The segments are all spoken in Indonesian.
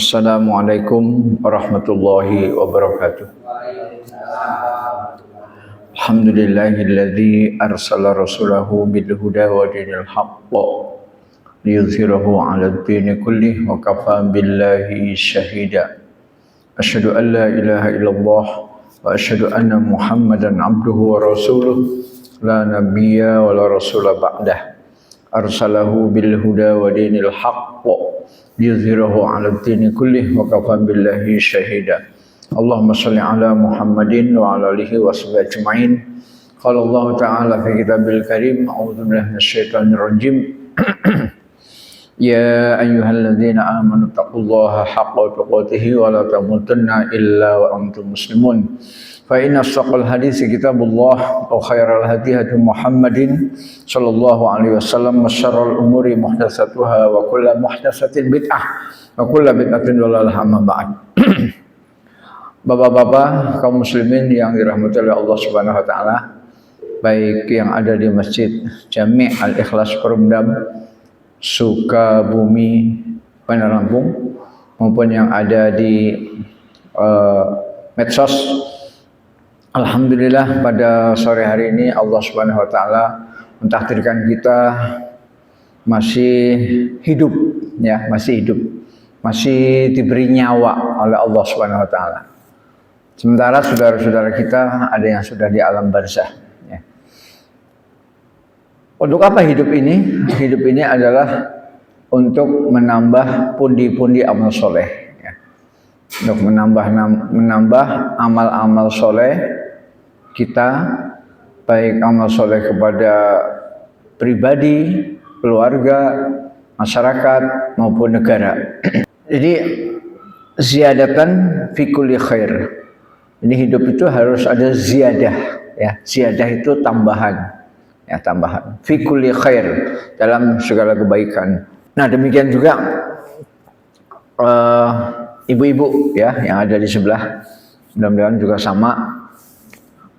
Assalamualaikum warahmatullahi wabarakatuh. Alhamdulillahilladzi arsala rasulahu bil huda wa dinil haqq liyudhhirahu 'alad dini kullih wa kafaa billahi syahida. Asyhadu an la ilaha illallah wa asyhadu anna Muhammadan 'abduhu wa rasuluh la nabiyya wa la rasula ba'dah. Arsalahu bil huda wa dinil haqq liyudhhirahu 'alad dini kullih wa kafaa billahi syahida. Allahumma shalli ala Muhammadin wa ala alihi wa sahbihi ajma'in. Qala Allah ta'ala fi kitabil karim, a'udzu billahi minasyaitonir rajim. Ya ayyuhalladzina amanu taqullaha haqqa tuqatih wa la tamutunna illa wa antum muslimun. Fa inna asdaqal hadits kitabullah wa khairal hadi hadi Muhammadin sallallahu alaihi wasallam wa syarrul umuri muhdatsatuha wa kullu muhdatsatin bid'ah wa kullu bid'atin dhalalah amma ba'd. Bapak-bapak kaum muslimin yang dirahmati oleh Allah Subhanahu wa taala, baik yang ada di Masjid Jami' Al-Ikhlas Perumdam Sukabumi Bandar Lampung maupun yang ada di medsos. Alhamdulillah pada sore hari ini Allah Subhanahu wa taala mentakdirkan kita masih hidup ya, masih hidup. Masih diberi nyawa oleh Allah Subhanahu wa taala. Sementara saudara-saudara kita ada yang sudah di alam barzah ya. Untuk apa hidup ini? Hidup ini adalah untuk menambah pundi-pundi amal soleh ya. Untuk menambah amal-amal soleh kita, baik amal soleh kepada pribadi, keluarga, masyarakat maupun negara. Jadi ziyadatan fi kulli khair. Ini hidup itu harus ada ziyadah ya. Ziyadah itu tambahan. Ya, tambahan. Fi kulli khair, dalam segala kebaikan. Nah, demikian juga ibu-ibu ya yang ada di sebelah. Mudah-mudahan juga sama.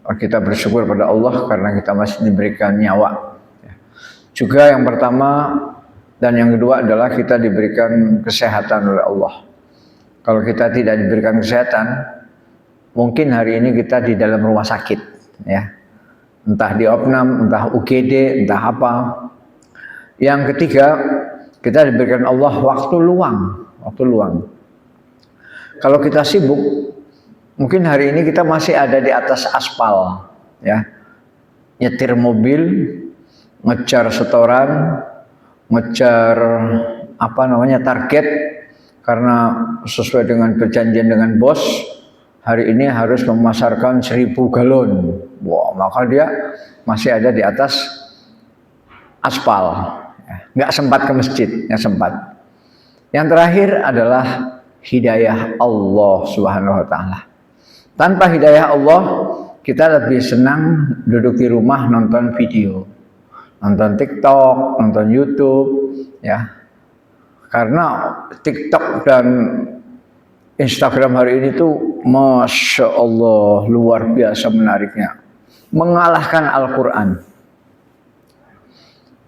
Kita bersyukur pada Allah karena kita masih diberikan nyawa. Juga yang pertama dan yang kedua adalah kita diberikan kesehatan oleh Allah. Kalau kita tidak diberikan kesehatan, mungkin hari ini kita di dalam rumah sakit ya. Entah di Opnam, entah UGD, entah apa. Yang ketiga, kita diberikan Allah waktu luang, waktu luang. Kalau kita sibuk, mungkin hari ini kita masih ada di atas aspal ya. Nyetir mobil, ngejar setoran, ngejar target, karena sesuai dengan perjanjian dengan bos hari ini harus memasarkan 1000 galon. Wah, maka dia masih ada di atas aspal ya. Nggak sempat ke masjid, nggak sempat. Yang terakhir adalah hidayah Allah Subhanahu wa taala. Tanpa hidayah Allah, kita lebih senang duduk di rumah nonton video, nonton TikTok, nonton YouTube ya. Karena TikTok dan Instagram hari ini tuh Masya Allah luar biasa menariknya, mengalahkan Al-Quran.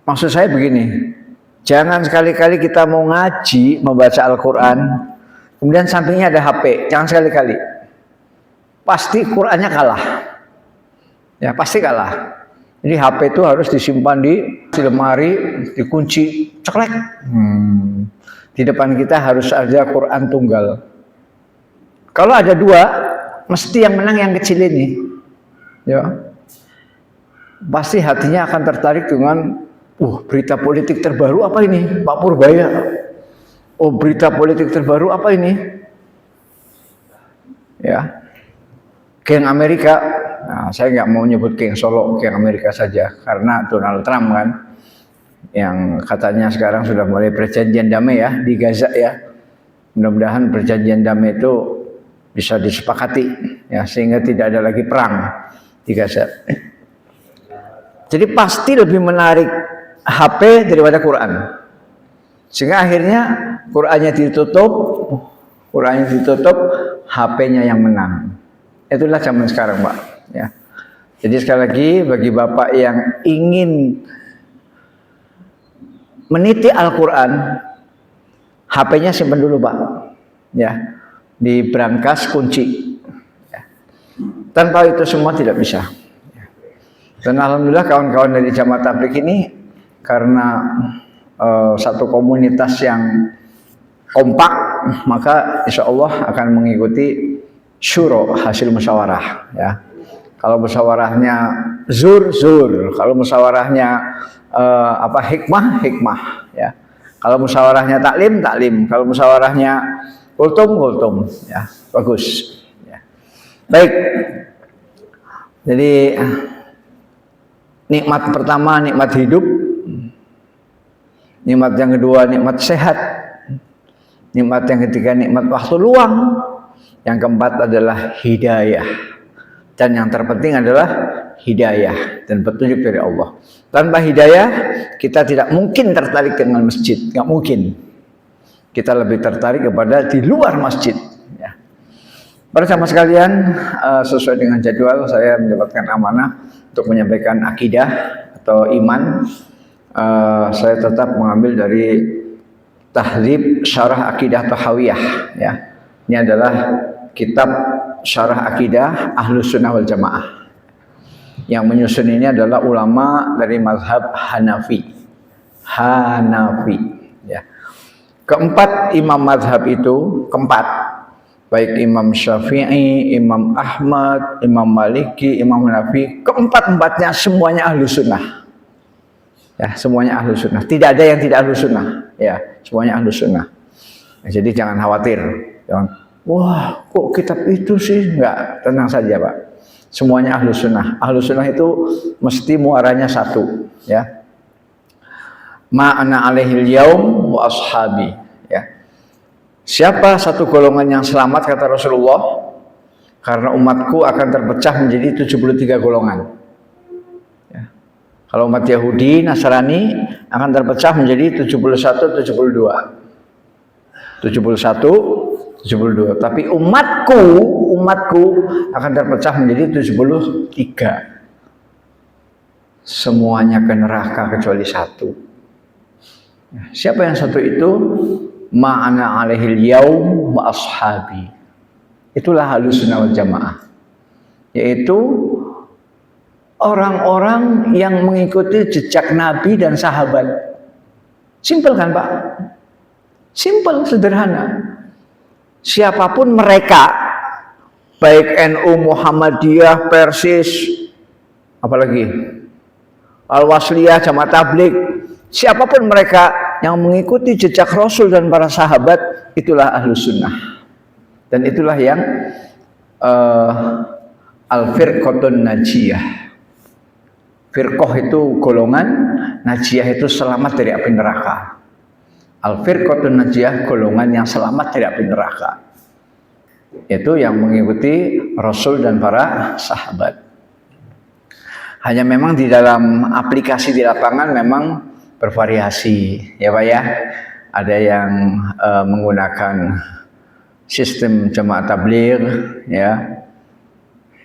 Maksud saya begini, jangan sekali-kali kita mau ngaji, membaca Al-Quran, kemudian sampingnya ada HP, jangan sekali-kali. Pasti Qurannya kalah ya, pasti kalah. Jadi HP itu harus disimpan di lemari, dikunci, ceklek. Di depan kita harus ada Quran tunggal. Kalau ada dua, mesti yang menang yang kecil ini. Ya. Pasti hatinya akan tertarik dengan berita politik terbaru apa ini? Pak Purbaya. Oh, berita politik terbaru apa ini? Ya. Geng Amerika. Nah, saya nggak mau nyebut geng Solo, geng Amerika saja, karena Donald Trump kan yang katanya sekarang sudah mulai perjanjian damai ya di Gaza ya. Mudah-mudahan perjanjian damai itu bisa disepakati ya, sehingga tidak ada lagi perang di Gaza. Jadi pasti lebih menarik HP daripada Quran. Sehingga akhirnya Qurannya ditutup, HP-nya yang menang. Itulah zaman sekarang, Pak ya. Jadi sekali lagi bagi Bapak yang ingin meniti Al-Quran, HP-nya simpan dulu, Pak. ya, di brankas kunci. Ya. Tanpa itu semua tidak bisa. Dan alhamdulillah kawan-kawan dari Jamaah Tabligh ini karena satu komunitas yang kompak, maka insya Allah akan mengikuti syuro, hasil musyawarah. Ya. Kalau musyawarahnya zur, kalau musyawarahnya hikmah, ya. Kalau musyawarahnya taklim, kalau musyawarahnya kultum, ya, bagus. Ya. Baik. Jadi nikmat pertama nikmat hidup, nikmat yang kedua nikmat sehat, nikmat yang ketiga nikmat waktu luang, yang keempat adalah hidayah, dan yang terpenting adalah hidayah dan petunjuk dari Allah. Tanpa hidayah kita tidak mungkin tertarik dengan masjid, nggak mungkin. Kita lebih tertarik kepada di luar masjid. Ya. Para jamaah sekalian, sesuai dengan jadwal saya mendapatkan amanah untuk menyampaikan akidah atau iman. Saya tetap mengambil dari Tahdhib Syarah Akidah Tahawiyah. Ya. Ini adalah kitab Syarah Akidah Ahlus Sunnah wal Jamaah. Yang menyusun ini adalah ulama dari mazhab Hanafi. Ya. Keempat imam mazhab itu, baik Imam Syafi'i, Imam Ahmad, Imam Maliki, Imam Hanafi, keempat-empatnya semuanya ahlu sunnah. Ya, semuanya ahlu sunnah. Tidak ada yang tidak ahlu sunnah. Ya, semuanya ahlu sunnah. Ya, jadi jangan khawatir. Jangan, wah, kok kitab itu sih? Enggak, tenang saja, Pak. Semuanya ahlu sunnah. Ahlu sunnah itu mesti muaranya satu. Ya. Ma'ana alaihil yaum wa ashabi. Ya. Siapa satu golongan yang selamat kata Rasulullah? Karena umatku akan terpecah menjadi 73 golongan. Ya. Kalau umat Yahudi, Nasrani akan terpecah menjadi 71, 72. 71, 72. Tapi umatku akan terpecah menjadi 73. Semuanya ke neraka kecuali satu. Siapa yang satu itu? Ma'ana alaihil yaum wa ashabi. Itulah Ahlus Sunnah wal Jamaah. Yaitu orang-orang yang mengikuti jejak Nabi dan sahabat. Simpel kan, Pak? Simpel, sederhana. Siapapun mereka, baik NU, Muhammadiyah, Persis, apalagi Al-Wasliyah, Jamaah Tabligh, siapapun mereka yang mengikuti jejak Rasul dan para sahabat, itulah Ahlus Sunnah. Dan itulah yang Al-Firqatun Najiyah. Firqah itu golongan, Najiyah itu selamat dari api neraka. Al-Firqatun Najiyah, golongan yang selamat dari api neraka. Itu yang mengikuti Rasul dan para sahabat. Hanya memang di dalam aplikasi di lapangan memang bervariasi, ya Pak ya. Ada yang menggunakan sistem Jamaah Tabligh, ya,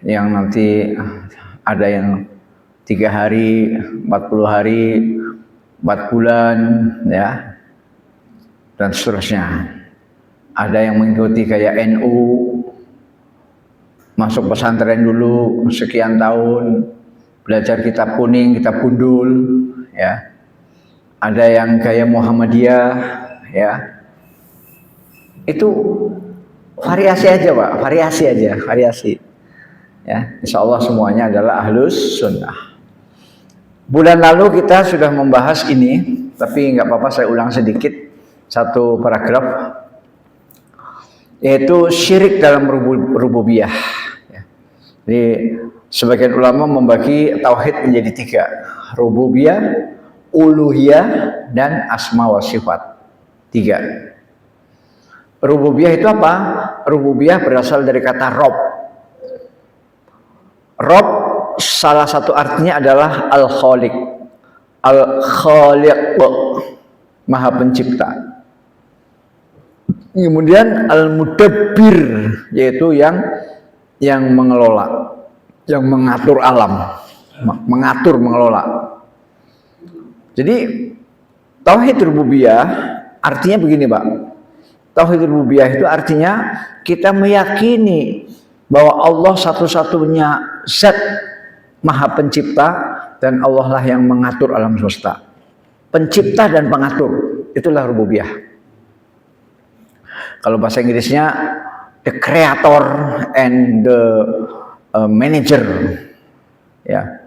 yang nanti ada yang 3 hari, 40 hari, 4 bulan, ya, dan seterusnya. Ada yang mengikuti kayak NU, masuk pesantren dulu sekian tahun, belajar kitab kuning, kitab gundul, ya. Ada yang kayak Muhammadiyah, ya. Itu variasi aja, Pak, variasi. Ya, insya Allah semuanya adalah Ahlus Sunnah. Bulan lalu kita sudah membahas ini, tapi nggak apa-apa saya ulang sedikit satu paragraf, yaitu syirik dalam rububiyah. Ya. Jadi sebagian ulama membagi tauhid menjadi 3, rububiyah, uluhiyah, dan asma wa sifat. 3. Rububiyah itu apa? Rububiyah berasal dari kata Rob. Rob salah satu artinya adalah Al-Khaliq. Al-Khaliq, Maha Pencipta. Kemudian Al-Mudabbir, yaitu yang mengelola, yang mengatur alam, mengelola. Jadi tauhid rububiyah artinya begini, Pak. Tauhid rububiyah itu artinya kita meyakini bahwa Allah satu-satunya zat maha pencipta dan Allah lah yang mengatur alam semesta. Pencipta dan pengatur, itulah rububiyah. Kalau bahasa Inggrisnya the creator and the manager, ya,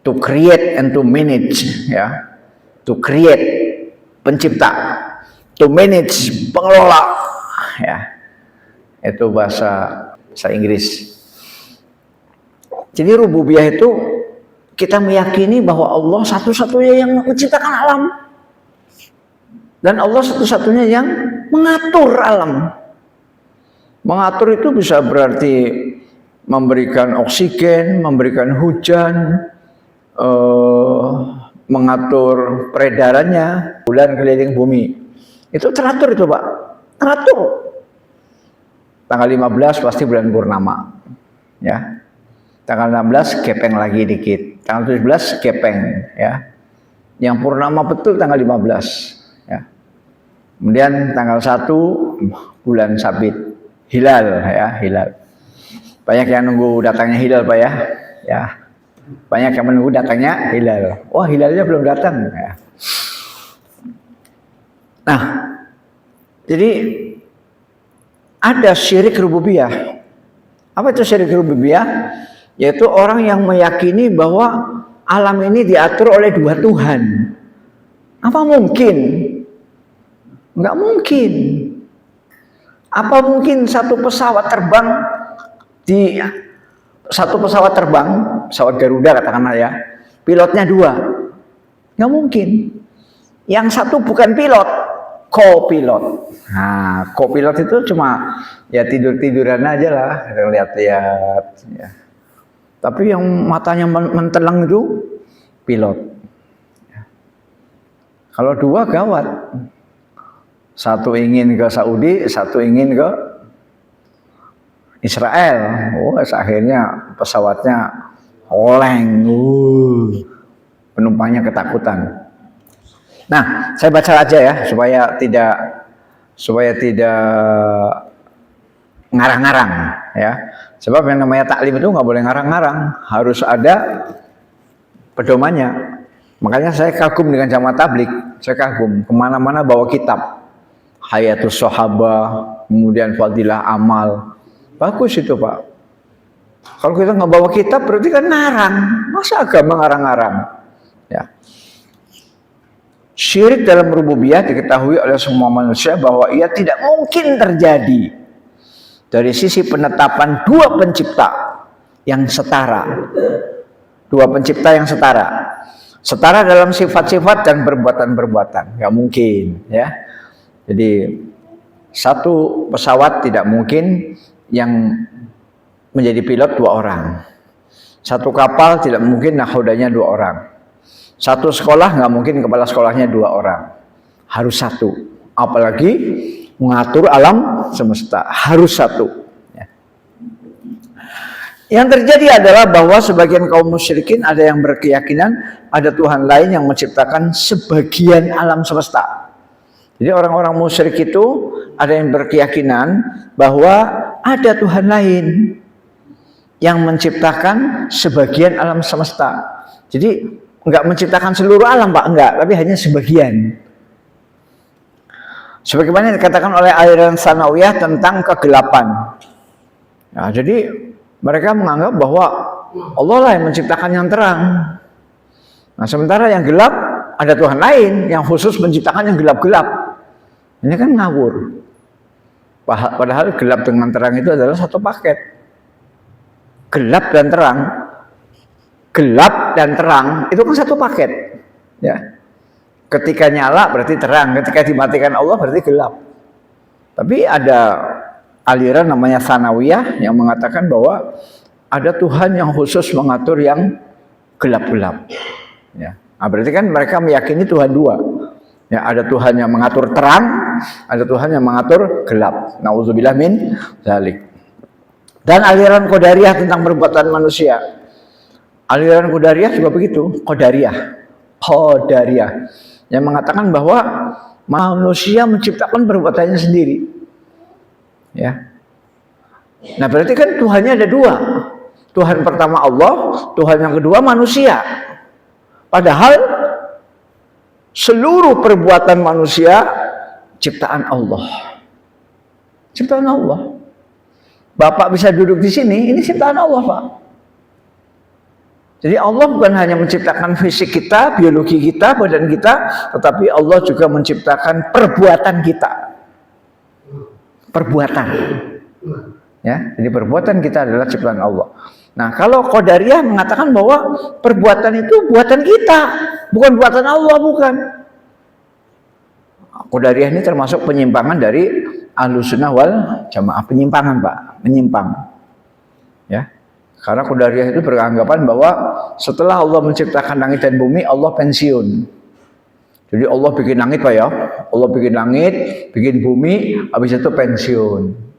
to create and to manage, ya, to create pencipta, to manage pengelola, ya, itu bahasa Inggris. Jadi rububiyah itu kita meyakini bahwa Allah satu-satunya yang menciptakan alam dan Allah satu-satunya yang mengatur alam. Mengatur itu bisa berarti memberikan oksigen, memberikan hujan, mengatur peredarannya bulan keliling bumi. Itu teratur itu, Pak. Teratur. Tanggal 15 pasti bulan purnama. Ya. Tanggal 16 gepeng lagi dikit. Tanggal 17 gepeng, ya. Yang purnama betul tanggal 15, ya. Kemudian tanggal 1 bulan sabit. Hilal, ya, hilal. Banyak yang nunggu datangnya hilal, Pak, ya. Ya. Banyak yang menunggu datangnya hilal. Wah, hilalnya belum datang, ya. Nah, jadi ada syirik rububiyah. Apa itu syirik rububiyah? Yaitu orang yang meyakini bahwa alam ini diatur oleh dua Tuhan. Apa mungkin? Enggak mungkin. Apa mungkin satu pesawat terbang, pesawat Garuda katakanlah, ya, pilotnya dua? Enggak mungkin. Yang satu bukan pilot, co-pilot. Nah, co-pilot itu cuma ya tidur-tiduran aja lah, lihat-lihat, ya. Tapi yang matanya mentelang itu pilot. Kalau dua gawat. Satu ingin ke Saudi, satu ingin ke Israel. Oh, akhirnya pesawatnya oleng. Penumpangnya ketakutan. Nah, saya baca aja ya supaya tidak ngarang-ngarang, ya. Sebab yang namanya taklim itu nggak boleh ngarang-ngarang, harus ada pedomannya. Makanya saya kagum dengan jamaah tablik, saya kagum kemana-mana bawa kitab, Hayatus Sahabah, kemudian Fadilah Amal, bagus itu, Pak. Kalau kita nggak bawa kitab berarti kan ngarang, masa agama ngarang-ngarang, ya. Syirik dalam rububiyah diketahui oleh semua manusia bahwa ia tidak mungkin terjadi dari sisi penetapan dua pencipta yang setara. Dua pencipta yang setara. Setara dalam sifat-sifat dan perbuatan-perbuatan. Nggak mungkin, ya. Jadi satu pesawat tidak mungkin yang menjadi pilot dua orang. Satu kapal tidak mungkin nahodanya dua orang. Satu sekolah nggak mungkin kepala sekolahnya dua orang. Harus satu. Apalagi mengatur alam semesta, harus satu, ya. Yang terjadi adalah bahwa sebagian kaum musyrikin ada yang berkeyakinan ada Tuhan lain yang menciptakan sebagian alam semesta. Jadi orang-orang musyrik itu ada yang berkeyakinan bahwa ada Tuhan lain yang menciptakan sebagian alam semesta. Jadi enggak menciptakan seluruh alam, Pak, enggak, tapi hanya sebagian. Sebagaimana dikatakan oleh aliran Sanawiyah tentang kegelapan. Nah, jadi mereka menganggap bahwa Allah lah yang menciptakan yang terang. Nah, sementara yang gelap ada Tuhan lain yang khusus menciptakan yang gelap-gelap. Ini kan ngawur. Padahal gelap dengan terang itu adalah satu paket. Gelap dan terang. Gelap dan terang itu kan satu paket, ya. Ketika nyala berarti terang, ketika dimatikan Allah berarti gelap. Tapi ada aliran namanya Sanawiyah yang mengatakan bahwa ada Tuhan yang khusus mengatur yang gelap-gelap, ya. Nah, berarti kan mereka meyakini Tuhan dua, ya. Ada Tuhan yang mengatur terang, ada Tuhan yang mengatur gelap. Nauzubillah min dzalik. Dan aliran Qadariyah tentang perbuatan manusia. Aliran Qadariyah juga begitu, Qadariyah yang mengatakan bahwa manusia menciptakan perbuatannya sendiri. Ya. Nah, berarti kan Tuhannya ada dua. Tuhan pertama Allah, Tuhan yang kedua manusia. Padahal seluruh perbuatan manusia ciptaan Allah. Ciptaan Allah. Bapak bisa duduk di sini, ini ciptaan Allah, Pak. Jadi Allah bukan hanya menciptakan fisik kita, biologi kita, badan kita, tetapi Allah juga menciptakan perbuatan kita. Perbuatan. Ya, jadi perbuatan kita adalah ciptaan Allah. Nah, kalau Qadariyah mengatakan bahwa perbuatan itu buatan kita, bukan buatan Allah, bukan. Qadariyah ini termasuk penyimpangan dari Ahlussunnah wal Jamaah, penyimpangan, Pak, menyimpang. Ya. Karena Qadariyah itu beranggapan bahwa setelah Allah menciptakan langit dan bumi, Allah pensiun. Jadi Allah bikin langit, Pak, ya. Allah bikin langit, bikin bumi, habis itu pensiun.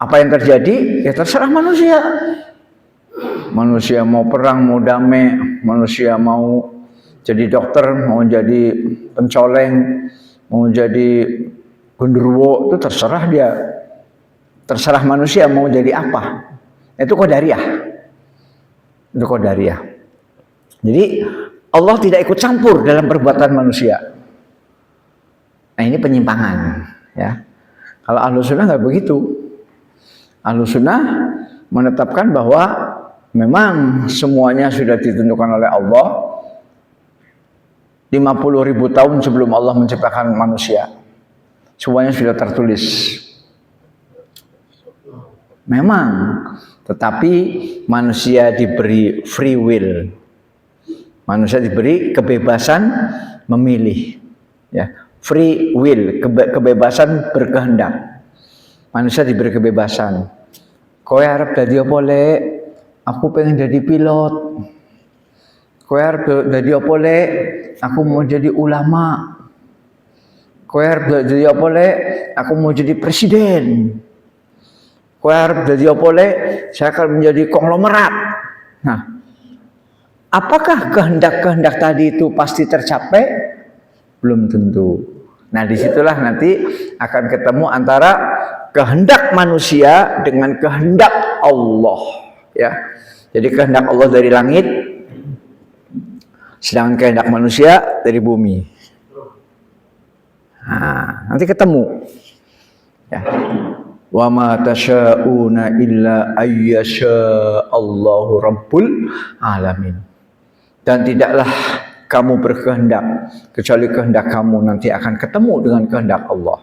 Apa yang terjadi? Ya terserah manusia. Manusia mau perang, mau damai, manusia mau jadi dokter, mau jadi pencoleng, mau jadi genderuwo, itu terserah dia. Terserah manusia mau jadi apa. Itu Qadariyah. Itu Qadariyah. Jadi Allah tidak ikut campur dalam perbuatan manusia. Nah, ini penyimpangan, ya. Kalau Ahlussunnah nggak begitu. Ahlussunnah menetapkan bahwa memang semuanya sudah ditentukan oleh Allah 50.000 tahun sebelum Allah menciptakan manusia. Semuanya sudah tertulis. Memang, tetapi manusia diberi free will. Manusia diberi kebebasan memilih. Ya, free will, kebebasan berkehendak. Manusia diberi kebebasan. Kowe arep dadi apa, Lek? Aku pengen jadi pilot. Kowe arep dadi apa, Lek? Aku mau jadi ulama. Kowe arep dadi apa, Lek? Aku mau jadi presiden. Kowe arep dadi apa, Lek? Saya akan menjadi konglomerat. Nah, apakah kehendak-kehendak tadi itu pasti tercapai? Belum tentu. Nah, disitulah nanti akan ketemu antara kehendak manusia dengan kehendak Allah, ya. Jadi kehendak Allah dari langit, sedangkan kehendak manusia dari bumi. Nah, nanti ketemu. Ya. Wa ma tasya'una illa ayyasha Allahu rabbul alamin. Dan tidaklah kamu berkehendak kecuali kehendak kamu nanti akan ketemu dengan kehendak Allah.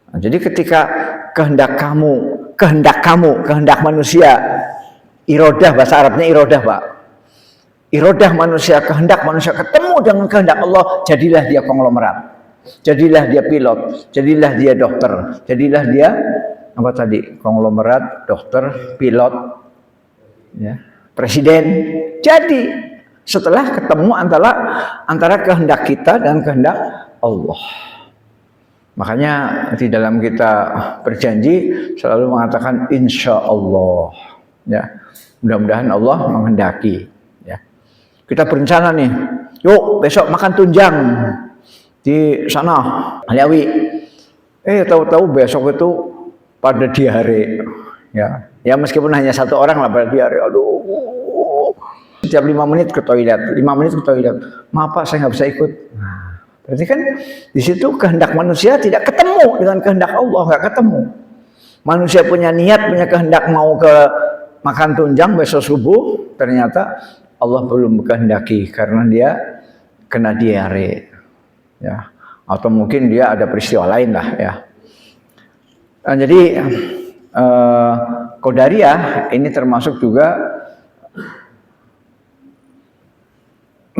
Nah, jadi ketika kehendak manusia, irodah, bahasa Arabnya irodah, Pak. Irodah manusia, kehendak manusia ketemu dengan kehendak Allah, jadilah dia konglomerat. Jadilah dia pilot, jadilah dia dokter, jadilah dia apa tadi? Konglomerat, dokter, pilot, ya, presiden. Jadi setelah ketemu antara kehendak kita dan kehendak Allah. Makanya di dalam kita berjanji selalu mengatakan insya Allah. Ya, mudah-mudahan Allah menghendaki. Ya, kita berencana nih, yuk besok makan tunjang di sana Aliawi. Tahu-tahu besok itu pada diare. Ya meskipun hanya satu orang lah pada diare. Aduh, setiap 5 menit ke toilet, 5 menit ke toilet. Maaf Pak, saya nggak bisa ikut. Berarti kan di situ kehendak manusia tidak ketemu dengan kehendak Allah, nggak ketemu. Manusia punya niat, punya kehendak mau ke makan tunjang besok subuh, ternyata Allah belum kehendaki karena dia kena diare, ya. Atau mungkin dia ada peristiwa lain lah, ya. Nah, jadi Qadariyah ini termasuk juga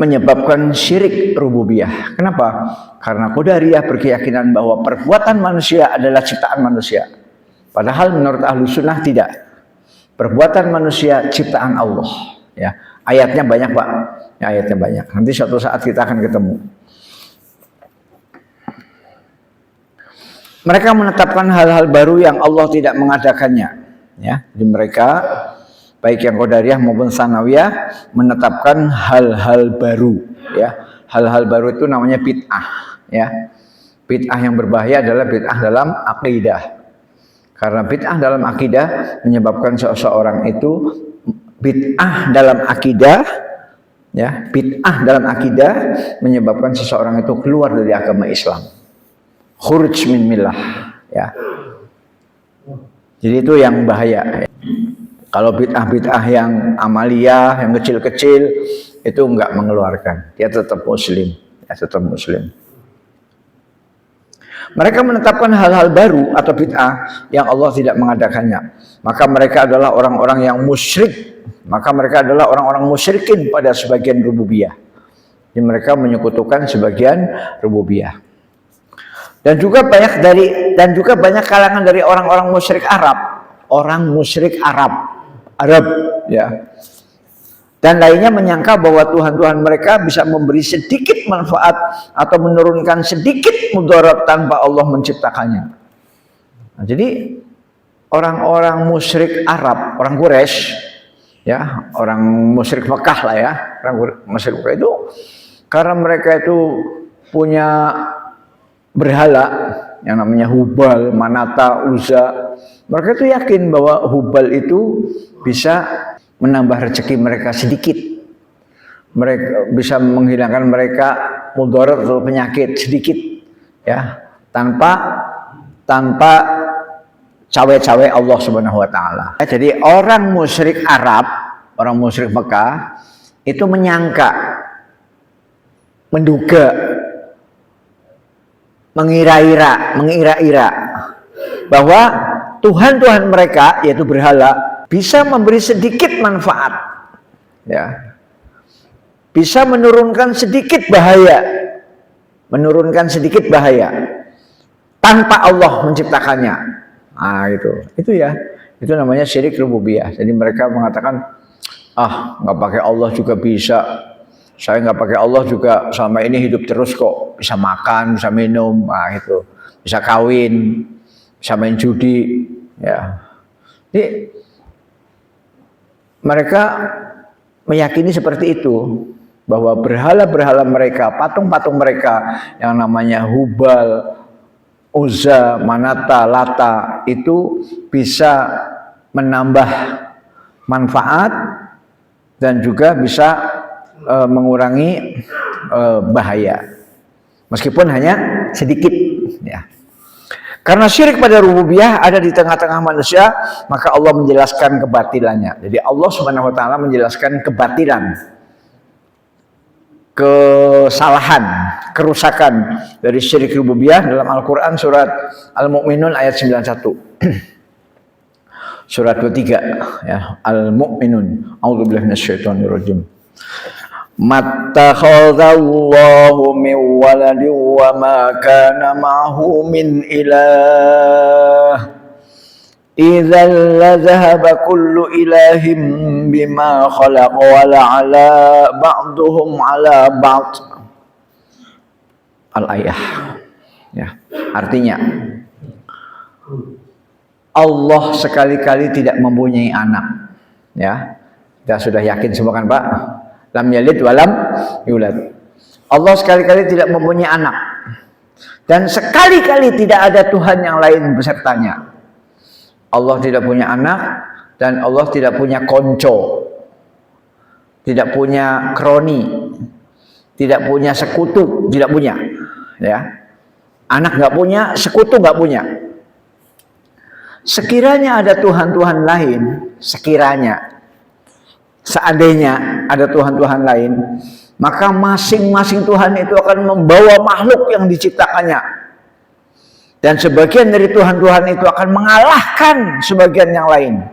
menyebabkan syirik rububiyah. Kenapa? Karena Qadariyah berkeyakinan bahwa perbuatan manusia adalah ciptaan manusia. Padahal menurut Ahlussunnah tidak. Perbuatan manusia ciptaan Allah. Ya, ayatnya banyak, Pak. Ya, ayatnya banyak. Nanti suatu saat kita akan ketemu. Mereka menetapkan hal-hal baru yang Allah tidak mengadakannya. Ya, jadi mereka baik yang Qadariyah maupun Tsanawiyah menetapkan hal-hal baru, ya. Hal-hal baru itu namanya bid'ah, ya. Bid'ah yang berbahaya adalah bid'ah dalam akidah. Karena bid'ah dalam akidah menyebabkan seseorang itu bid'ah dalam akidah, ya, bid'ah dalam akidah menyebabkan seseorang itu keluar dari agama Islam. Khuruj min millah, ya. Jadi itu yang bahaya. Kalau bid'ah-bid'ah yang amaliyah, yang kecil-kecil itu enggak mengeluarkan. Dia tetap muslim, ya, tetap muslim. Mereka menetapkan hal-hal baru atau bid'ah yang Allah tidak mengadakannya. Maka mereka adalah orang-orang yang musyrik. Maka mereka adalah orang-orang musyrikin pada sebagian rububiyah. Jadi mereka menyekutukan sebagian rububiyah. Dan juga banyak kalangan dari orang-orang musyrik Arab, Arab, ya. Dan lainnya menyangka bahwa Tuhan-Tuhan mereka bisa memberi sedikit manfaat atau menurunkan sedikit mudarat tanpa Allah menciptakannya. Nah, jadi orang-orang musyrik Arab, orang Quraisy, ya, orang musyrik Mekah lah ya, orang musyrik Mekah itu karena mereka itu punya berhala yang namanya Hubal, Manata, Uzza. Mereka itu yakin bahwa Hubal itu bisa menambah rezeki mereka sedikit. Mereka bisa menghilangkan mereka mudarat atau penyakit sedikit, ya, tanpa cawe-cawe Allah Subhanahu wa taala. Jadi orang musyrik Arab, orang musyrik Mekah itu menyangka, menduga, mengira-ira bahwa Tuhan-Tuhan mereka yaitu berhala bisa memberi sedikit manfaat, ya, bisa menurunkan sedikit bahaya, tanpa Allah menciptakannya. Nah, itu ya, itu namanya syirik rububiyah. Jadi mereka mengatakan, nggak pakai Allah juga bisa. Saya nggak pakai Allah juga selama ini hidup terus kok, bisa makan, bisa minum, itu, bisa kawin, bisa main judi, ya. Jadi mereka meyakini seperti itu, bahwa berhala-berhala mereka, patung-patung mereka yang namanya Hubal, Uzza, Manata, Lata itu bisa menambah manfaat dan juga bisa mengurangi bahaya, meskipun hanya sedikit, ya. Karena syirik pada rububiyah ada di tengah-tengah manusia, maka Allah menjelaskan kebatilannya. Jadi Allah Subhanahu wa taala menjelaskan kebatilan, kesalahan, kerusakan dari syirik rububiyah dalam Al-Qur'an surat Al-Mu'minun ayat 91. Surat 23, ya, Al-Mu'minun. A'udzubillahi minasyaitonirrajim. Mattakhadallahu min waladin wa ma kana ma'hu min ilah idzal ladhahaba kullu ilahin bima khalaq wa la'ala ba'duhum 'ala ba'd. Al-ayah, ya, artinya Allah sekali-kali tidak mempunyai anak, ya. Kita sudah yakin semua kan, Pak? Lam yalid walam yulad. Allah sekali-kali tidak mempunyai anak, dan sekali-kali tidak ada Tuhan yang lain besertanya. Allah tidak punya anak, dan Allah tidak punya konco, tidak punya kroni, tidak punya sekutu, tidak punya, ya. Anak nggak punya, sekutu nggak punya. Sekiranya ada Tuhan-Tuhan lain, seandainya ada Tuhan-Tuhan lain, maka masing-masing Tuhan itu akan membawa makhluk yang diciptakannya. Dan sebagian dari Tuhan-Tuhan itu akan mengalahkan sebagian yang lain.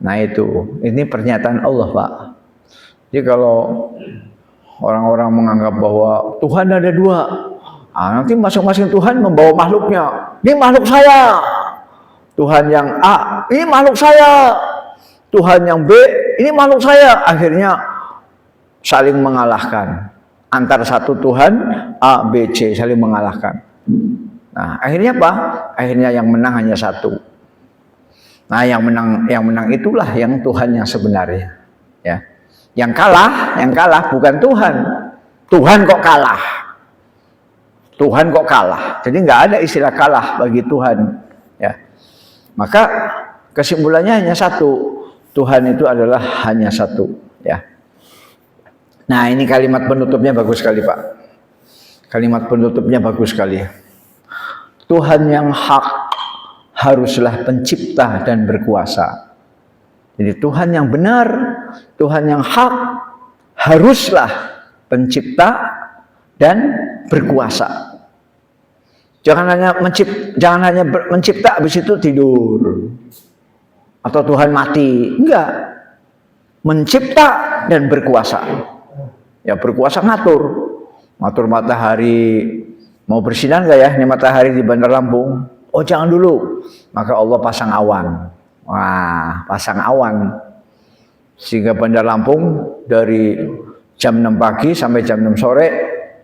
Nah ini pernyataan Allah, Pak. Jadi kalau orang-orang menganggap bahwa Tuhan ada dua, nanti masing-masing Tuhan membawa makhluknya. Ini makhluk saya. Tuhan yang A, ini makhluk saya. Tuhan yang B, ini makhluk saya. Akhirnya saling mengalahkan. Antara satu Tuhan A, B, C saling mengalahkan. Nah, akhirnya apa? Akhirnya yang menang hanya satu. Nah, yang menang itulah yang Tuhan yang sebenarnya, ya. Yang kalah bukan Tuhan. Tuhan kok kalah. Tuhan kok kalah. Jadi nggak ada istilah kalah bagi Tuhan, ya. Maka kesimpulannya hanya satu, Tuhan itu adalah hanya satu, ya. Nah, ini kalimat penutupnya bagus sekali, Pak. Kalimat penutupnya bagus sekali. Tuhan yang hak haruslah pencipta dan berkuasa. Jadi Tuhan yang benar, Tuhan yang hak haruslah pencipta dan berkuasa. Jangan hanya mencipta habis itu tidur. Atau Tuhan mati. Enggak. Mencipta dan berkuasa. Ya, berkuasa ngatur matahari. Mau bersinar enggak ya ini matahari di Bandar Lampung? Oh, jangan dulu. Maka Allah pasang awan. Wah, pasang awan. Sehingga Bandar Lampung dari jam 6 pagi sampai jam 6 sore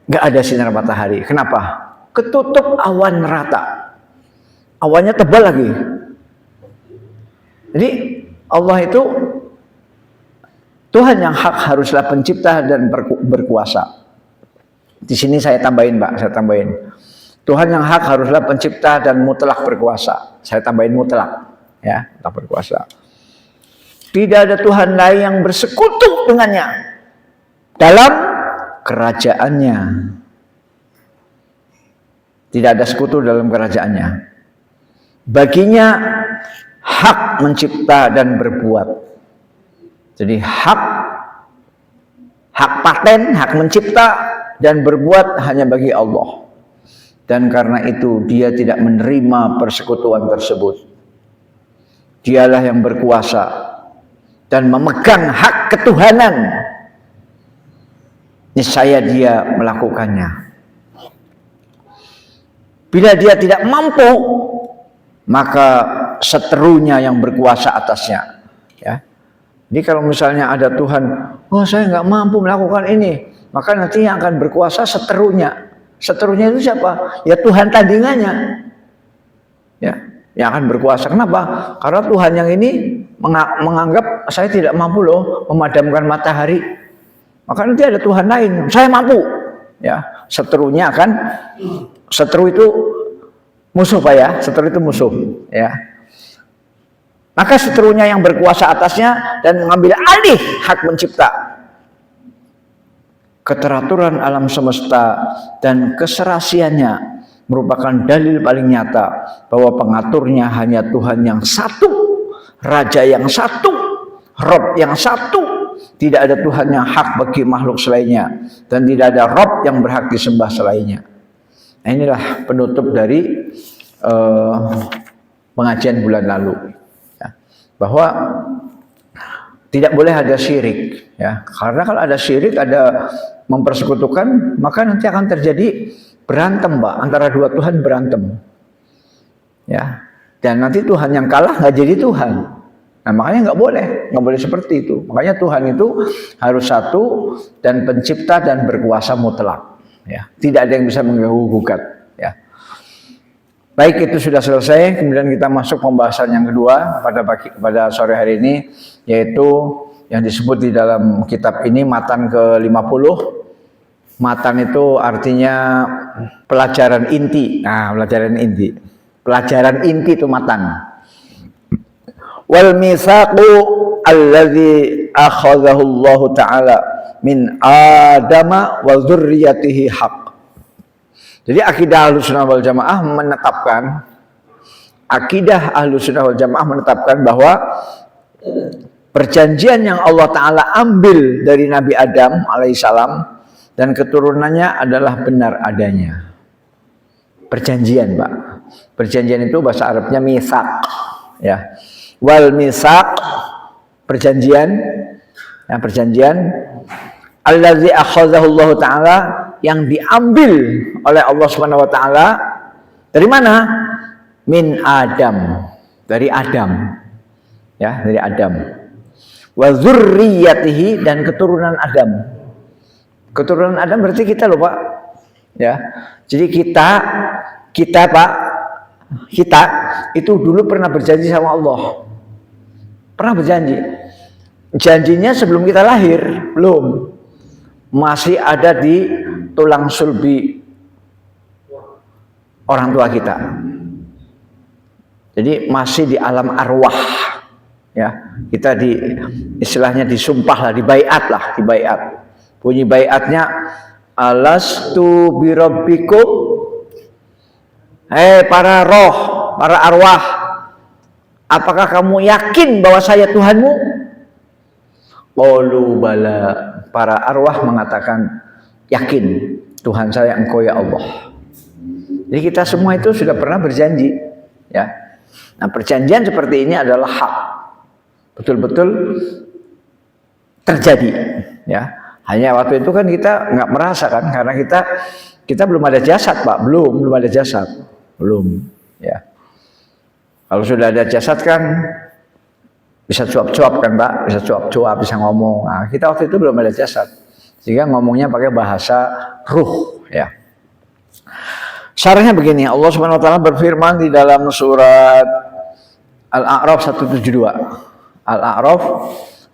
enggak ada sinar matahari. Kenapa? Ketutup awan rata. Awannya tebal lagi. Jadi Allah itu Tuhan yang hak haruslah pencipta dan berkuasa. Di sini saya tambahin, Pak, saya tambahin. Tuhan yang hak haruslah pencipta dan mutlak berkuasa. Saya tambahin mutlak, ya, mutlak berkuasa. Tidak ada Tuhan lain yang bersekutu dengannya dalam kerajaannya. Tidak ada sekutu dalam kerajaannya. Baginya hak mencipta dan berbuat. Jadi hak paten, hak mencipta dan berbuat hanya bagi Allah. Dan karena itu dia tidak menerima persekutuan tersebut. Dialah yang berkuasa dan memegang hak ketuhanan. Niscaya dia melakukannya. Bila dia tidak mampu, maka seterunya yang berkuasa atasnya. Ya. Jadi kalau misalnya ada Tuhan, oh saya nggak mampu melakukan ini, maka nanti yang akan berkuasa seterunya. Seterunya itu siapa? Ya Tuhan tandingannya. Ya, yang akan berkuasa. Kenapa? Karena Tuhan yang ini menganggap saya tidak mampu loh memadamkan matahari. Maka nanti ada Tuhan lain, saya mampu. Ya, seterunya akan, seteru itu musuh, Pak, ya. Seteru itu musuh, ya. Maka seterunya yang berkuasa atasnya dan mengambil alih hak mencipta. Keteraturan alam semesta dan keserasiannya merupakan dalil paling nyata bahwa pengaturnya hanya Tuhan yang satu, Raja yang satu, Rob yang satu. Tidak ada Tuhan yang hak bagi makhluk selainnya dan tidak ada Rob yang berhak disembah selainnya. Nah, inilah penutup dari pengajian bulan lalu, ya, bahwa tidak boleh ada syirik, ya, karena kalau ada syirik, ada mempersekutukan, maka nanti akan terjadi berantem, Pak, antara dua Tuhan berantem, ya, dan nanti Tuhan yang kalah nggak jadi Tuhan. Nah, makanya nggak boleh seperti itu. Makanya Tuhan itu harus satu dan pencipta dan berkuasa mutlak, ya, tidak ada yang bisa mengganggu gugat, ya. Baik, itu sudah selesai. Kemudian kita masuk pembahasan yang kedua pada sore hari ini, yaitu yang disebut di dalam kitab ini matan ke-50. Matan itu artinya pelajaran inti. Nah, pelajaran inti itu matan. Wal mitsaqu allazi akhadhahu Allah taala min Adama wa dzurriyyatihi haq. Jadi akidah Ahlussunnah wal Jamaah menetapkan bahwa perjanjian yang Allah Ta'ala ambil dari Nabi Adam alaihissalam dan keturunannya adalah benar adanya. Perjanjian, Pak. Perjanjian itu bahasa Arabnya mitsaq, ya. Wal mitsaq, perjanjian, ya, perjanjian allazi akhadhahu Allah Ta'ala, yang diambil oleh Allah Subhanahu wa taala dari mana? Min Adam, dari Adam. Ya, dari Adam. Wa dzurriyyatihi, dan keturunan Adam. Keturunan Adam berarti kita loh, Pak. Ya. Jadi kita Pak, kita itu dulu pernah berjanji sama Allah. Pernah berjanji. Janjinya sebelum kita lahir, belum. Masih ada di tulang sulbi orang tua kita. Jadi masih di alam arwah. Ya, kita istilahnya disumpah lah, dibaiat lah, dibaiat. Bunyi baiatnya, alastu birabbikum, para roh, para arwah, apakah kamu yakin bahwa saya Tuhanmu? Qalu bala, para arwah mengatakan yakin, Tuhan saya engkau ya Allah. Jadi kita semua itu sudah pernah berjanji, ya. Nah, perjanjian seperti ini adalah hak, betul-betul terjadi, ya. Hanya waktu itu kan kita nggak merasa kan, karena kita belum ada jasad, Pak, belum ada jasad, belum, ya. Kalau sudah ada jasad kan bisa cuap-cuap kan, Pak, bisa cuap-cuap, bisa ngomong. Nah, kita waktu itu belum ada jasad, sehingga ngomongnya pakai bahasa ruh, ya. Syarahnya begini, Allah Subhanahu wa taala berfirman di dalam surat Al-A'raf 172. Al-A'raf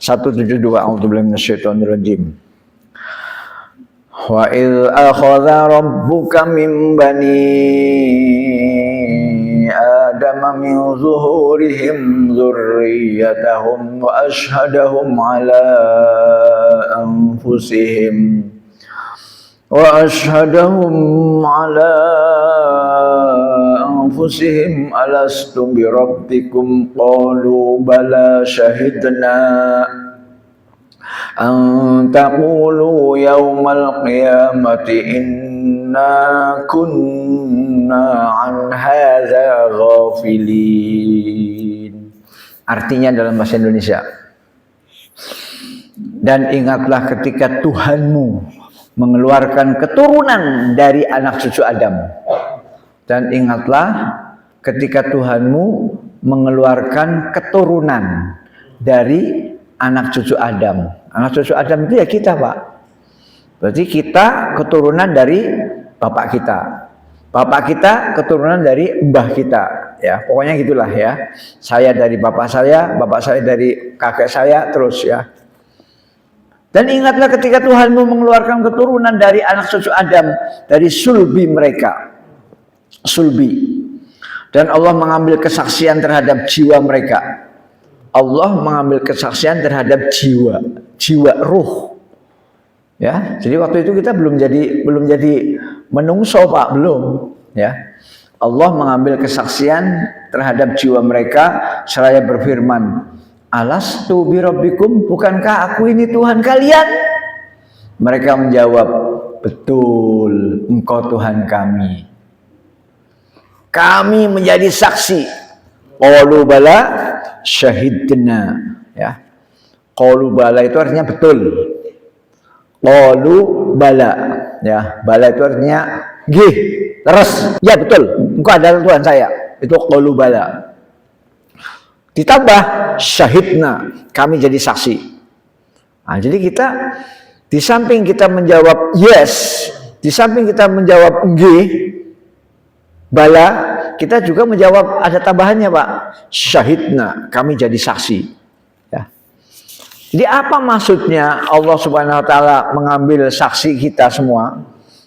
172. A'udzubillahi minasyaitonir rajim. Wa idz akhadha rabbuka min bani adama min zuhurihim dzurriyyatahum wa ashhadahum ala anfusihim alastu birabbikum qalu bala syahidna an taqulu yawmal qiyamati inna kunna an hadza ghafilin. Artinya dalam bahasa Indonesia, dan ingatlah ketika Tuhanmu mengeluarkan keturunan dari anak cucu Adam. Dan ingatlah ketika Tuhanmu mengeluarkan keturunan dari anak cucu Adam. Anak cucu Adam itu ya kita, Pak. Berarti kita keturunan dari bapak kita. Bapak kita keturunan dari mbah kita. Ya, pokoknya gitulah ya. Saya dari bapak saya dari kakek saya, terus ya. Dan ingatlah ketika Tuhanmu mengeluarkan keturunan dari anak cucu Adam, dari sulbi mereka. Sulbi. Dan Allah mengambil kesaksian terhadap jiwa mereka. Allah mengambil kesaksian terhadap jiwa ruh. Ya, jadi waktu itu kita belum jadi menungso, Pak, belum, ya. Allah mengambil kesaksian terhadap jiwa mereka seraya berfirman, alastu birabbikum, bukankah aku ini Tuhan kalian? Mereka menjawab, betul, engkau Tuhan kami. Kami menjadi saksi. Qalu bala syahidna, ya. Qalu bala itu artinya betul. Qalu bala, ya. Bala itu artinya nggih, leres. Ya betul, engkau adalah Tuhan saya. Itu qalu bala. Ditambah syahidna, kami jadi saksi. Nah, jadi kita di samping kita menjawab yes, di samping kita menjawab nggih, bala, kita juga menjawab ada tambahannya, Pak. Syahidna, kami jadi saksi. Ya. Jadi apa maksudnya Allah Subhanahu wa taala mengambil saksi kita semua?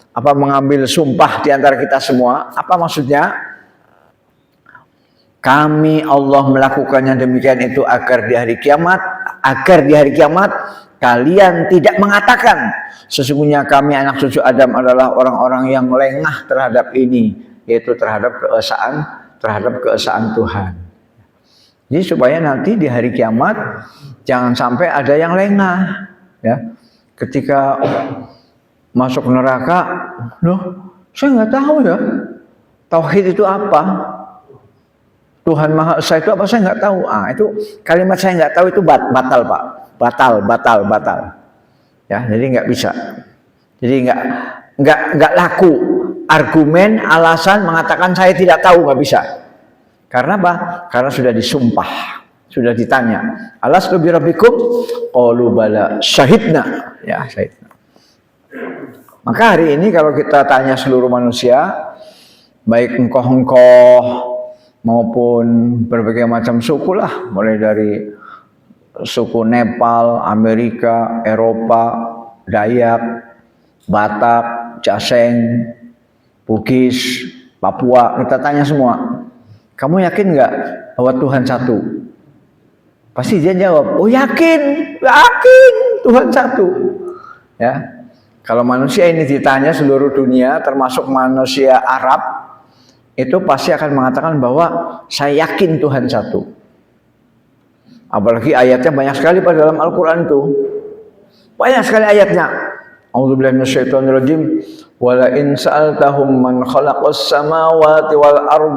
Apa mengambil sumpah di antara kita semua? Apa maksudnya? Kami Allah melakukannya demikian itu agar di hari kiamat kalian tidak mengatakan sesungguhnya kami anak cucu Adam adalah orang-orang yang lengah terhadap ini, yaitu terhadap keesaan Tuhan. Jadi supaya nanti di hari kiamat jangan sampai ada yang lengah, ya. Ketika masuk neraka, loh, saya nggak tahu ya tauhid itu apa. Tuhan Maha Esa itu apa, saya nggak tahu. Itu kalimat saya nggak tahu itu batal, Pak. Batal. Ya, jadi nggak bisa. Jadi nggak laku argumen alasan mengatakan saya tidak tahu, nggak bisa. Karena apa? Karena sudah disumpah, sudah ditanya. Alastu birabbikum qalu bala syahidna, ya syahidna. Maka hari ini kalau kita tanya seluruh manusia, baik engkoh maupun berbagai macam suku lah, mulai dari suku Nepal, Amerika, Eropa, Dayak, Batak, Jaseng, Bugis, Papua, kita tanya semua. kamu yakin nggak bahwa Tuhan satu? Pasti dia jawab, oh yakin Tuhan satu. Ya, kalau manusia ini ditanya seluruh dunia, termasuk manusia Arab, itu pasti akan mengatakan bahwa saya yakin Tuhan satu. Apalagi ayatnya banyak sekali pada dalam Al-Quran itu, banyak sekali ayatnya. A'udzubillahi minasyaitonirrajim. Wala in sa'altahum man khalaqas samawati wal ard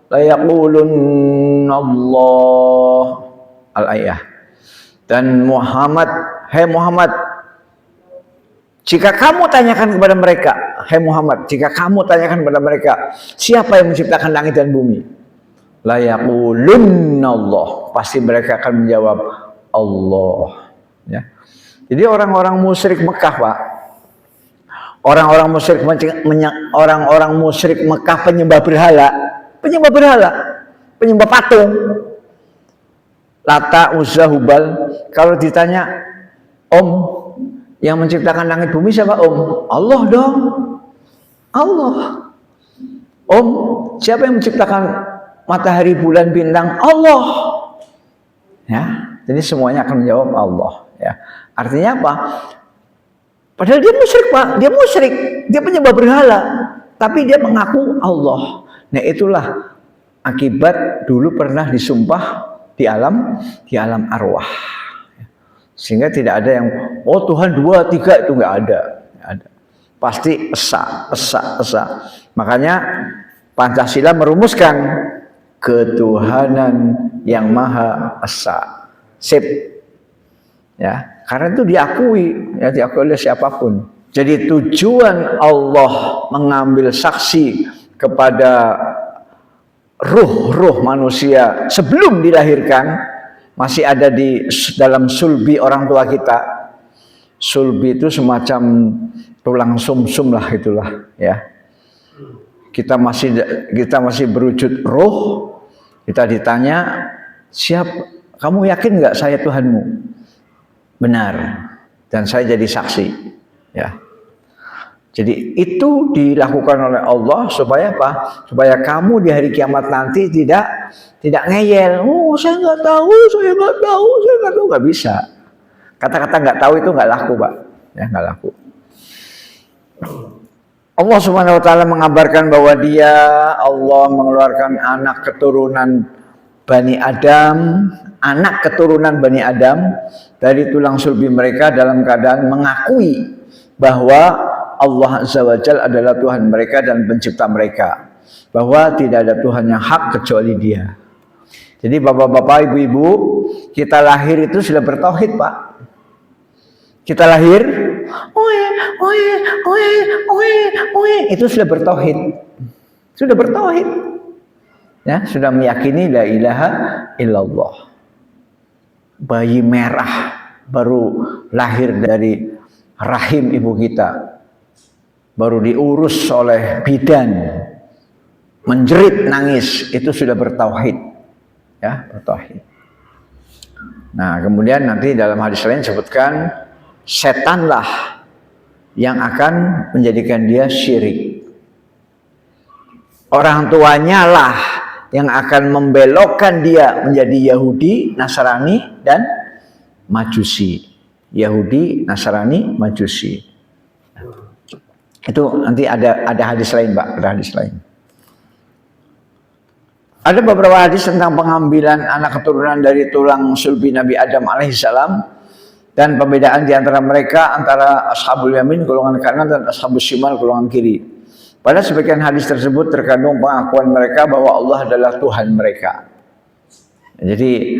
la yaqulunna Allah. Al-ayah. Dan Muhammad, hai Muhammad, jika kamu tanyakan kepada mereka, hai Muhammad, jika kamu tanyakan kepada mereka, siapa yang menciptakan langit dan bumi? La yaqulunna Allah. Pasti mereka akan menjawab Allah. Ya. Jadi orang-orang musyrik Mekah, Pak. Orang-orang musyrik Mekah penyembah berhala, penyembah patung. Lata, Uzza, Hubal. Kalau ditanya, Om, yang menciptakan langit bumi siapa Om? Allah dong. Allah. Om, siapa yang menciptakan matahari, bulan, bintang? Allah. Ya, jadi semuanya akan menjawab Allah. Ya, artinya apa? Padahal dia musyrik, Pak. Dia musyrik. Dia penyembah berhala. Tapi dia mengaku Allah. Nah, itulah akibat dulu pernah disumpah di alam arwah. Sehingga tidak ada yang oh Tuhan 2, 3 itu nggak ada. Pasti esa. Makanya Pancasila merumuskan ketuhanan yang Maha Esa. Sip. Ya, karena itu diakui oleh siapapun. Jadi tujuan Allah mengambil saksi kepada ruh manusia sebelum dilahirkan masih ada di dalam sulbi orang tua kita. Sulbi itu semacam tulang sumsum lah itulah ya. Kita masih berwujud roh. Kita ditanya, kamu yakin nggak saya Tuhanmu? Benar. Dan saya jadi saksi. Ya. Jadi itu dilakukan oleh Allah supaya apa? Supaya kamu di hari kiamat nanti tidak ngeyel. Oh, saya nggak tahu. Nggak bisa. Kata-kata nggak tahu itu nggak laku, Pak. Ya, nggak laku. Allah Subhanahu wa taala mengabarkan bahwa Allah mengeluarkan anak keturunan Bani Adam dari tulang sulbi mereka dalam keadaan mengakui bahwa Allah Azza wa Jalla adalah Tuhan mereka dan pencipta mereka. Bahwa tidak ada Tuhan yang hak kecuali Dia. Jadi bapak-bapak, ibu-ibu, kita lahir itu sudah bertauhid, Pak. Kita lahir, itu sudah bertauhid. Sudah bertauhid. Ya, sudah meyakini la ilaha illallah. Bayi merah baru lahir dari rahim ibu kita. Baru diurus oleh bidan, menjerit nangis, itu sudah bertauhid. Ya, bertauhid. Nah, kemudian nanti dalam hadis lain disebutkan setanlah yang akan menjadikan dia syirik. Orang tuanya lah yang akan membelokkan dia menjadi Yahudi, Nasrani, dan Majusi. Yahudi, Nasrani, Majusi. Itu nanti ada hadis lain, Pak, ada hadis lain. Ada beberapa hadis tentang pengambilan anak keturunan dari tulang sulbi Nabi Adam alaihissalam dan pembedaan di antara mereka antara ashabul yamin golongan kanan dan ashabul shimal golongan kiri. Pada sebagian hadis tersebut terkandung pengakuan mereka bahwa Allah adalah Tuhan mereka. Jadi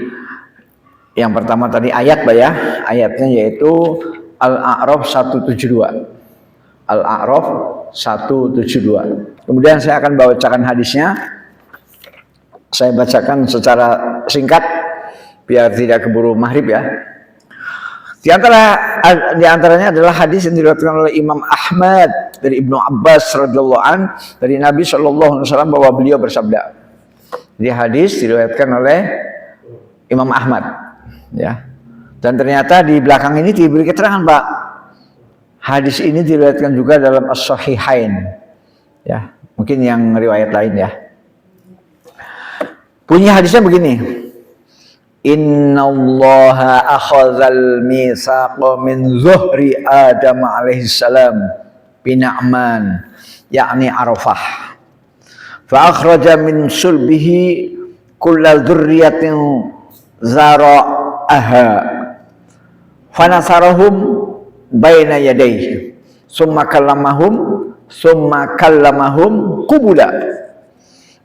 yang pertama tadi ayat, Pak, ya. Ayatnya yaitu Al-A'raf 172. Al-A'raf 172. Kemudian saya akan bacakan hadisnya. Saya bacakan secara singkat biar tidak keburu maghrib ya. Di antaranya adalah hadis yang diriwayatkan oleh Imam Ahmad dari Ibnu Abbas radhiyallahu an dari Nabi sallallahu alaihi wasallam bahwa beliau bersabda. Jadi hadis diriwayatkan oleh Imam Ahmad ya. Dan ternyata di belakang ini diberi keterangan, Pak. Hadis ini diriwayatkan juga dalam As-Sahihain. Ya, mungkin yang riwayat lain ya. Bunyi hadisnya begini. Innallaha akhadzal mitsaqa min zuhri Adam alaihi salam bina'man yakni Arafah. Fa akhraja min sulbihi kullal dzurriyyatin zara'aha. Fa nasarahum baina yadayhi. Summa kallamahum qubula.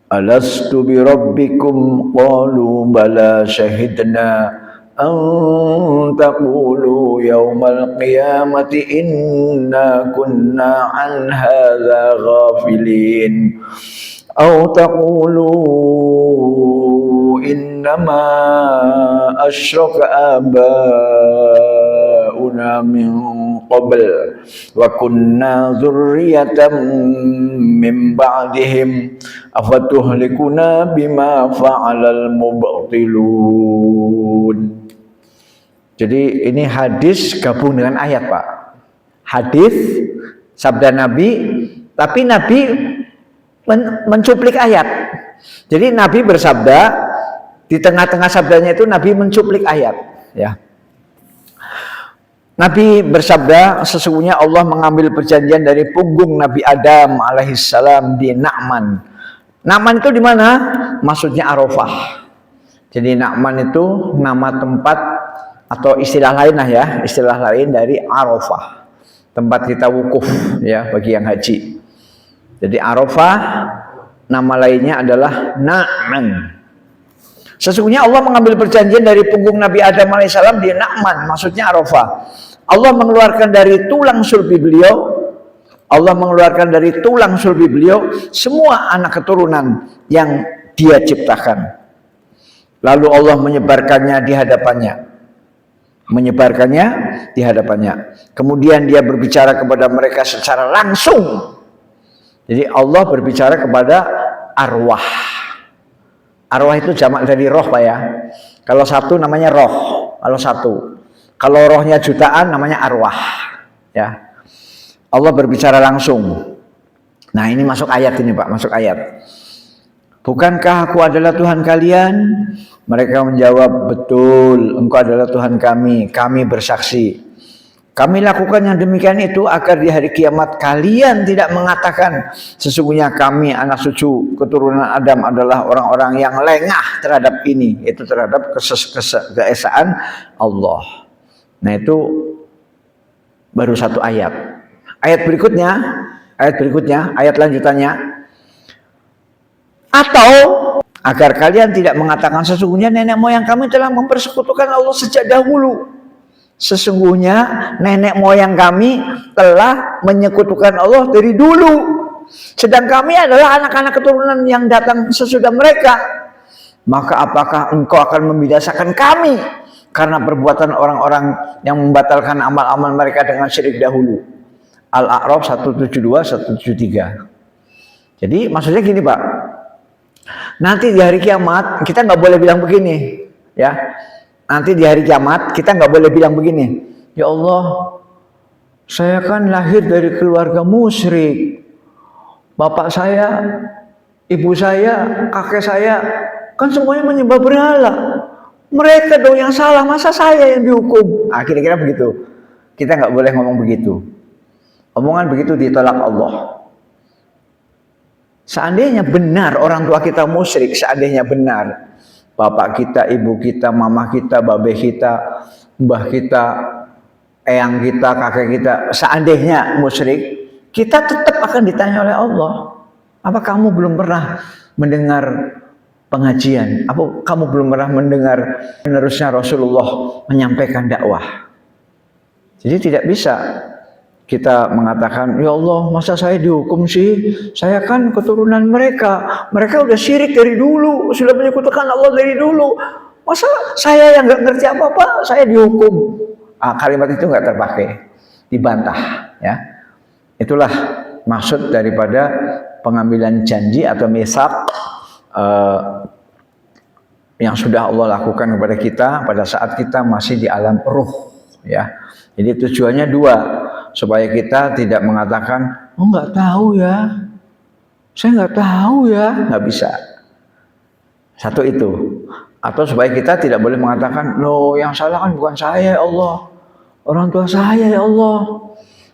Alastu bi rabbikum qalu bala syahidna an taqulu yaumal qiyamati inna kunna an hadza ghafilin aw taqulu innama asyraka abauna min qabl wa kunna dzurriyyatan min ba'dihim afatuhlikuna bima fa'alal mubtilun. Jadi ini hadis gabung dengan ayat, Pak. Hadis sabda Nabi, tapi Nabi mencuplik ayat. Jadi Nabi bersabda, di tengah-tengah sabdanya itu Nabi mencuplik ayat, ya. Nabi bersabda, sesungguhnya Allah mengambil perjanjian dari punggung Nabi Adam alaihissalam di Na'man. Na'man itu di mana? Maksudnya Arafah. Jadi Na'man itu nama tempat atau istilah lain lah ya, istilah lain dari Arafah. Tempat kita wukuf ya bagi yang haji. Jadi Arafah nama lainnya adalah Na'man. Sesungguhnya Allah mengambil perjanjian dari punggung Nabi Adam alaihissalam di Na'man, maksudnya Arafah. Allah mengeluarkan dari tulang sulbi beliau, Allah mengeluarkan dari tulang sulbi beliau semua anak keturunan yang Dia ciptakan. Lalu Allah menyebarkannya di hadapannya. Kemudian Dia berbicara kepada mereka secara langsung. Jadi Allah berbicara kepada arwah. Arwah itu jamak dari roh, Pak ya. Kalau satu namanya roh, kalau satu. Kalau rohnya jutaan namanya arwah, ya. Allah berbicara langsung. Nah, ini masuk ayat ini, Pak, masuk ayat. Bukankah aku adalah Tuhan kalian? Mereka menjawab, betul, Engkau adalah Tuhan kami bersaksi. Kami lakukan yang demikian itu agar di hari kiamat kalian tidak mengatakan sesungguhnya kami anak cucu keturunan Adam adalah orang-orang yang lengah terhadap ini, itu terhadap keesaan Allah. Nah, itu baru satu ayat. Ayat berikutnya, ayat lanjutannya. Atau agar kalian tidak mengatakan sesungguhnya nenek moyang kami telah mempersekutukan Allah sejak dahulu. Sesungguhnya nenek moyang kami telah menyekutukan Allah dari dulu. Sedang kami adalah anak-anak keturunan yang datang sesudah mereka. Maka apakah engkau akan membinasakan kami karena perbuatan orang-orang yang membatalkan amal-amal mereka dengan syirik dahulu? Al-A'raf 172, 173. Jadi maksudnya gini, Pak. Nanti di hari kiamat kita nggak boleh bilang begini, ya. Nanti di hari kiamat kita nggak boleh bilang begini. Ya Allah, saya kan lahir dari keluarga musyrik. Bapak saya, ibu saya, kakek saya kan semuanya menyembah berhala. Mereka dong yang salah, masa saya yang dihukum? Ah, kira-kira begitu. Kita nggak boleh ngomong begitu. Omongan begitu ditolak Allah. Seandainya benar orang tua kita musyrik, seandainya benar bapak kita, ibu kita, mama kita, babe kita, mbah kita, eyang kita, kakek kita, seandainya musyrik, kita tetap akan ditanya oleh Allah. Apa kamu belum pernah mendengar pengajian? Apa kamu belum pernah mendengar penerusnya Rasulullah menyampaikan dakwah? Jadi tidak bisa kita mengatakan, ya Allah, masa saya dihukum sih? Saya kan keturunan mereka. Mereka udah syirik dari dulu, sudah menyekutukan Allah dari dulu. Masa saya yang nggak ngerti apa-apa, saya dihukum? Ah, kalimat itu nggak terpakai, dibantah. Ya, itulah maksud daripada pengambilan janji atau misak yang sudah Allah lakukan kepada kita pada saat kita masih di alam ruh. Ya, jadi tujuannya dua. Supaya kita tidak mengatakan, oh nggak tahu ya, saya nggak tahu ya, nggak bisa. Satu itu. Atau supaya kita tidak boleh mengatakan, loh yang salah kan bukan saya ya Allah, orang tua saya ya Allah,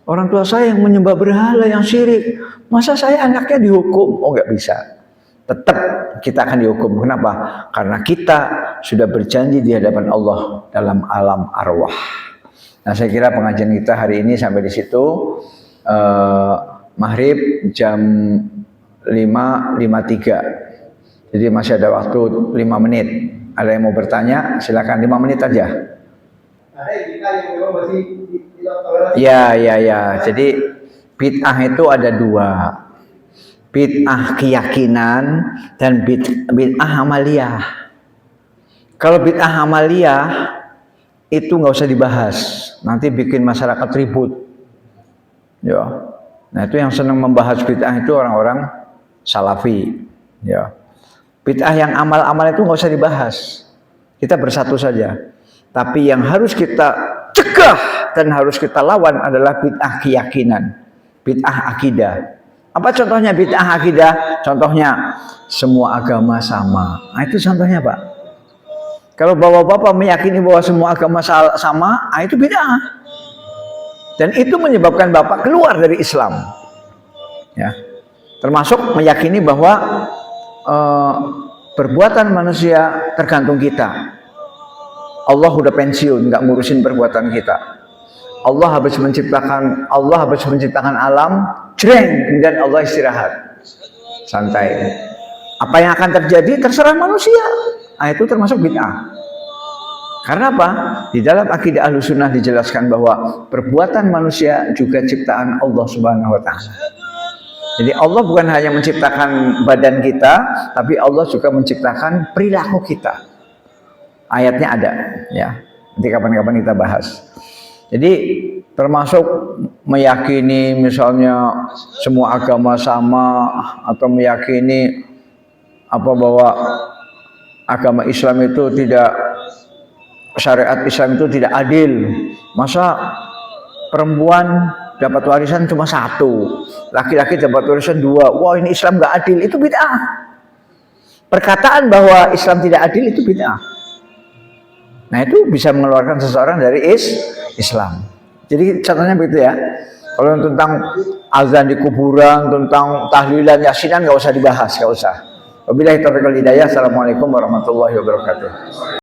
orang tua saya yang menyembah berhala, yang syirik, masa saya anaknya dihukum? Oh nggak bisa. Tetap kita akan dihukum. Kenapa? Karena kita sudah berjanji di hadapan Allah dalam alam arwah. Nah, saya kira pengajian kita hari ini sampai di situ. Maghrib jam 5.53. Jadi masih ada waktu 5 menit. Ada yang mau bertanya? Silakan 5 menit aja. Ya. Jadi bid'ah itu ada dua. Bid'ah keyakinan dan bid'ah amaliyah. Kalau bid'ah amaliyah itu nggak usah dibahas. Nanti bikin masyarakat ribut. Ya. Nah itu yang senang membahas bid'ah itu orang-orang salafi. Ya. Bid'ah yang amal-amal itu nggak usah dibahas. Kita bersatu saja. Tapi yang harus kita cegah dan harus kita lawan adalah bid'ah keyakinan, bid'ah akidah. Apa contohnya bid'ah akidah? Contohnya semua agama sama. Nah, itu contohnya, Pak. Kalau bapak-bapak meyakini bahwa semua agama sama, itu bid'ah. Dan itu menyebabkan bapak keluar dari Islam. Ya. Termasuk meyakini bahwa perbuatan manusia tergantung kita. Allah udah pensiun, nggak ngurusin perbuatan kita. Allah habis menciptakan alam, jreng, kemudian Allah istirahat, santai. Apa yang akan terjadi terserah manusia. Nah, itu termasuk bid'ah. Karena apa? Di dalam akidah Ahlussunnah dijelaskan bahwa perbuatan manusia juga ciptaan Allah Subhanahu wa taala. Jadi Allah bukan hanya menciptakan badan kita, tapi Allah juga menciptakan perilaku kita. Ayatnya ada, ya. Nanti kapan-kapan kita bahas. Jadi termasuk meyakini misalnya semua agama sama, atau meyakini bahwa agama Islam itu tidak, syariat Islam itu tidak adil. Masa perempuan dapat warisan cuma 1, laki-laki dapat warisan 2. Wah, ini Islam nggak adil. Itu bid'ah. Perkataan bahwa Islam tidak adil itu bid'ah. Nah, itu bisa mengeluarkan seseorang dari Islam. Jadi contohnya begitu ya. Kalau tentang azan di kuburan, tentang tahlilan, yasinan nggak usah dibahas, nggak usah. Wabillahi taufiq wal hidayah. Assalamualaikum warahmatullahi wabarakatuh.